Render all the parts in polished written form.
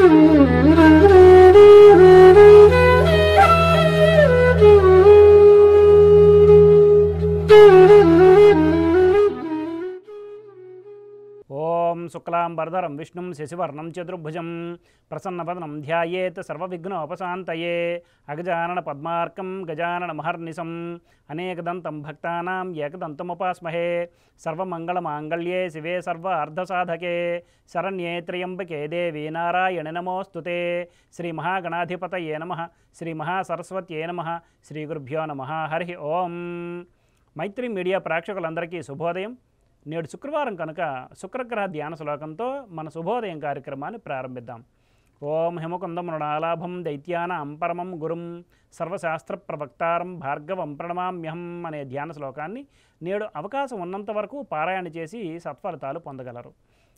ఓం శుక్లాంబరధరం విష్ణుం శశివర్ణం చతుర్భుజం ప్రసన్నవదనం ధ్యాయేత్ సర్వవిఘ్నోపశాంతయే అగజానన పద్మార్కం గజానన మహర్నిశం అనేకదంతం భక్తానాం ఏకదంతముపాస్మహే సర్వమంగళమాంగళ్యే శివే సర్వార్ధసాధకే శరణ్యే త్ర్యంబకే దేవీ నారాయణి నమోస్తుతే శ్రీ మహాగణాధిపతయే నమః శ్రీ మహాసరస్వత్యే నమః శ్రీ గురుభ్యో నమః హరి ఓం. మైత్రి మీడియా ప్రేక్షకులందరికీ శుభోదయం. నేడు శుక్రవారం కనుక శుక్రగ్రహ ధ్యాన శ్లోకంతో మన శుభోదయం కార్యక్రమాన్ని ప్రారంభిద్దాం. ఓం హిమకుందం మృణాలాభం దైత్యానాం పరమం గురుం సర్వశాస్త్ర ప్రవక్తారం భార్గవం ప్రణమామ్యహం అనే ధ్యాన శ్లోకాన్ని నేడు అవకాశం ఉన్నంత వరకు పారాయణ చేసి సత్ఫలితాలు పొందగలరు.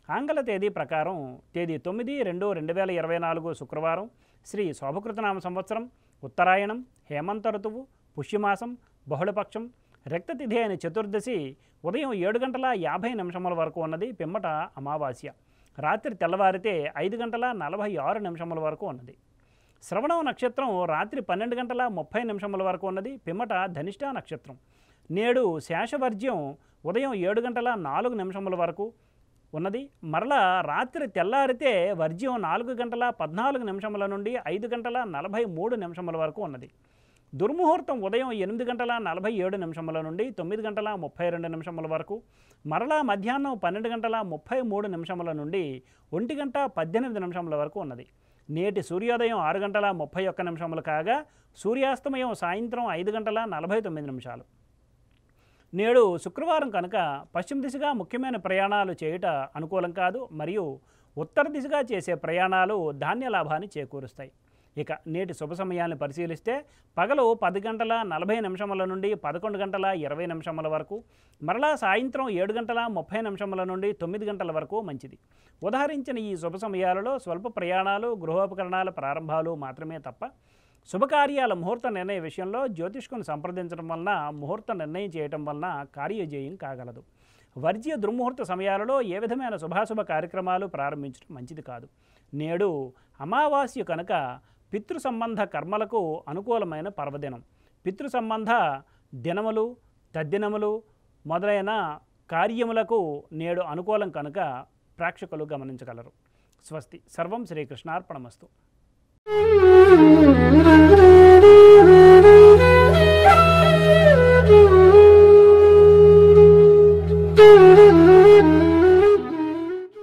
ఆంగ్ల తేదీ ప్రకారం తేదీ 9/2/2024 శుక్రవారం, శ్రీ శోభకృతనామ సంవత్సరం, ఉత్తరాయణం, హేమంత ఋతువు, పుష్యమాసం, బహుళపక్షం, రక్తతిథి అయిన చతుర్దశి ఉదయం 7:50 వరకు ఉన్నది. పిమ్మట అమావాస్య రాత్రి తెల్లవారితే 5:46 వరకు ఉన్నది. శ్రవణం నక్షత్రం రాత్రి 12:30 వరకు ఉన్నది. పిమ్మట ధనిష్ట నక్షత్రం. నేడు శేషవర్జ్యం ఉదయం 7:04 వరకు ఉన్నది. మరలా రాత్రి తెల్లారితే వర్జ్యం 4:14 నుండి 5:43 వరకు ఉన్నది. దుర్ముహూర్తం ఉదయం 8:47 నుండి 9:32 వరకు, మరలా మధ్యాహ్నం 12:33 నుండి 1:18 వరకు ఉన్నది. నేటి సూర్యోదయం 6:31 కాగా సూర్యాస్తమయం సాయంత్రం 5:49. నేడు శుక్రవారం కనుక పశ్చిమ దిశగా ముఖ్యమైన ప్రయాణాలు చేయుట అనుకూలం కాదు. మరియు ఉత్తర దిశగా చేసే ప్రయాణాలు ధాన్య లాభాన్ని చేకూరుస్తాయి. ఇక నేటి శుభ సమయాన్ని పరిశీలిస్తే పగలు 10:40 నుండి 11:20 వరకు, మరలా సాయంత్రం 7:30 నుండి 9 వరకు మంచిది. ఉదహరించిన ఈ శుభ సమయాలలో స్వల్ప ప్రయాణాలు, గృహోపకరణాల ప్రారంభాలు మాత్రమే తప్ప శుభకార్యాల ముహూర్త నిర్ణయ విషయంలో జ్యోతిష్కుని సంప్రదించడం వలన ముహూర్త నిర్ణయం చేయటం వలన కార్యజయం కాగలదు. వర్జ్య దుర్ముహూర్త సమయాలలో ఏ విధమైన శుభాశుభ కార్యక్రమాలు ప్రారంభించడం మంచిది కాదు. నేడు అమావాస్య కనుక పితృ సంబంధ కర్మలకు అనుకూలమైన పర్వదినం. పితృ సంబంధ దినములు, తద్దినములు మొదలైన కార్యములకు నేడు అనుకూలం కనుక ప్రేక్షకులు గమనించగలరు. స్వస్తి. సర్వం శ్రీకృష్ణార్పణమస్తు.